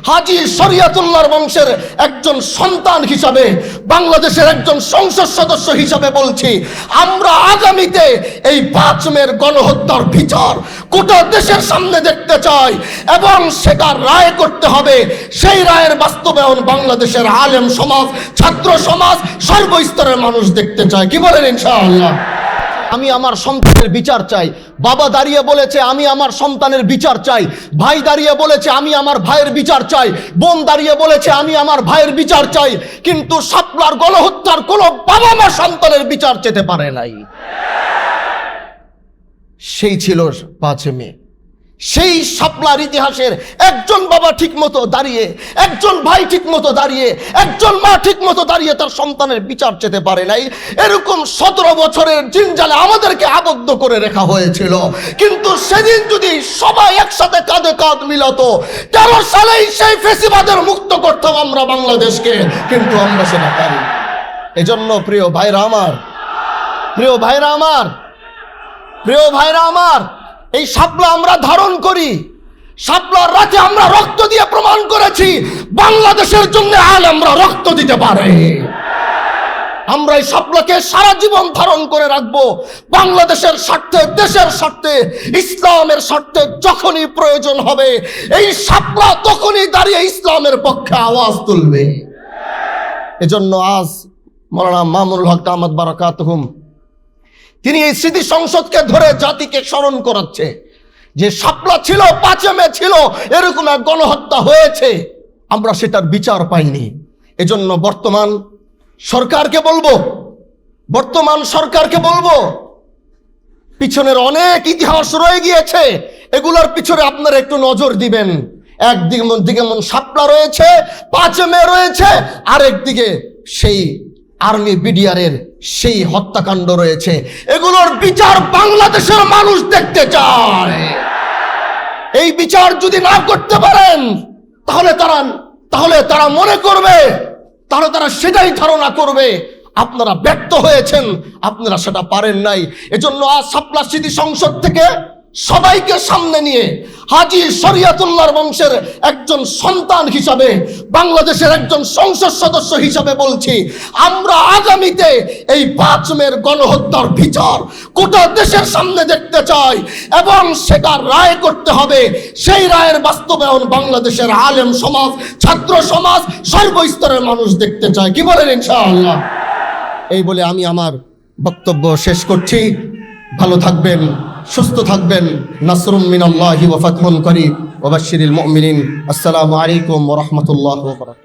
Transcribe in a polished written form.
হাজী শরিয়তুল্লাহর বংশের একজন সন্তান হিসাবে, বাংলাদেশের একজন সংসদ সদস্য হিসাবে বলছি, আমরা আগামীতে এই 5 মের গণহত্যার বিচার গোটা দেশের সামনে দেখতে চাই এবং সেটা রায় করতে হবে। সেই রায়ের বাস্তবায়ন বাংলাদেশের আলেম সমাজ, ছাত্র সমাজ, সর্বস্তরের মানুষ দেখতে চায়। কি বলেন ইনশাআল্লাহ? আমি আমার সন্তানের বিচার চাই। বাবা দাঁড়িয়ে বলেছে আমি আমার সন্তানের বিচার চাই, ভাই দাঁড়িয়ে বলেছে আমি আমার ভাইয়ের বিচার চাই, বোন দাঁড়িয়ে বলেছে আমি আমার ভাইয়ের বিচার চাই, কিন্তু শাপলার গণহত্যার কোনো বাবা মা সন্তানের বিচার চেতে পারে নাই। সেই ছিল 5 মে। সেই শাপলার ইতিহাসের একজন বাবা ঠিক মতো দাঁড়িয়ে, একজন ভাই ঠিক মতো দাঁড়িয়ে, একজন মা ঠিক মতো দাঁড়িয়ে তার সন্তানের বিচার চেতে পারে নাই। এরকম 17 বছরের জিনজালে আমাদেরকে আবদ্ধ করে রাখা হয়েছিল। কিন্তু সেদিন যদি সবাই একসাথে কাঁধে কাঁধ মিলাতো, 13 সালেই সেই ফেসিবাদের মুক্ত করতাম আমরা বাংলাদেশকে, কিন্তু আমরা সেটা পারি। এজন্য প্রিয় ভাইরা আমার, প্রিয় ভাইরা আমার, প্রিয় ভাইরা আমার, এই শাপলা আমরা ধারণ করি। শাপলার রাতে আমরা রক্ত দিয়ে প্রমাণ করেছি বাংলাদেশের জন্য আলেমরা রক্ত দিতে পারে। আমরা এই শাপলাকে সারা জীবন ধারণ করে রাখবো বাংলাদেশের স্বার্থে, দেশের স্বার্থে, ইসলামের স্বার্থে। যখনই প্রয়োজন হবে এই শাপলা তখনই দাঁড়িয়ে ইসলামের পক্ষে আওয়াজ তুলবে। এজন্য আজ মাওলানা মামুনুল হক দামাত বারাকাতুহুম তিনি এই স্মৃতি সংসদকে ধরে জাতিকে স্মরণ করাচ্ছে যে শাপলা ছিল, 5 মে ছিল, এরকম এক গণহত্যা হয়েছে, আমরা সেটার বিচার পাইনি। এজন্য বর্তমান সরকারকে বলবো পিছনের অনেক ইতিহাস রয়ে গিয়েছে, এগুলোর পিছনে আপনারা একটু নজর দিবেন। একদিকে শাপলা রয়েছে, 5 মে রয়েছে, আরেকদিকে সেই আর্মি বিডিআরের সেই হত্যাকাণ্ড রয়েছে। এগুলোর বিচার বাংলাদেশের মানুষ দেখতে চায়। এই বিচার যদি না করতে পারেন তাহলে তারা মনে করবে, তাহলে তারা সেটাই ধারণা করবে আপনারা ব্যর্থ হয়েছেন, আপনারা সেটা পারেন নাই। এজন্য আজ শাপলা স্মৃতি সংসদ থেকে সবাইকে সামনে নিয়ে হাজী শরিয়তুল্লাহর বংশের একজন সন্তান হিসাবে, বাংলাদেশের একজন সংসদ সদস্য হিসাবে বলছি, আমরা আগামীতে এই 5 মের গণহত্যার বিচার গোটা দেশের সামনে দেখতে চাই এবং সেটা রায় করতে হবে। সেই রায়ের বাস্তবায়ন বাংলাদেশের আলেম সমাজ, ছাত্র সমাজ, সর্বস্তরের মানুষ দেখতে চায়। কি বলেন ইনশাআল্লাহ? এই বলে আমি আমার বক্তব্য শেষ করছি। ভালো থাকবেন, সুস্থ থাকবেন। নাসরুম মিনাল্লাহি ওয়া ফাতহুন করিব ওয়া বাশশিরিল মুমিনিন। আসসালামু আলাইকুম ওয়া রাহমাতুল্লাহি ওয়া বারাকাতুহু।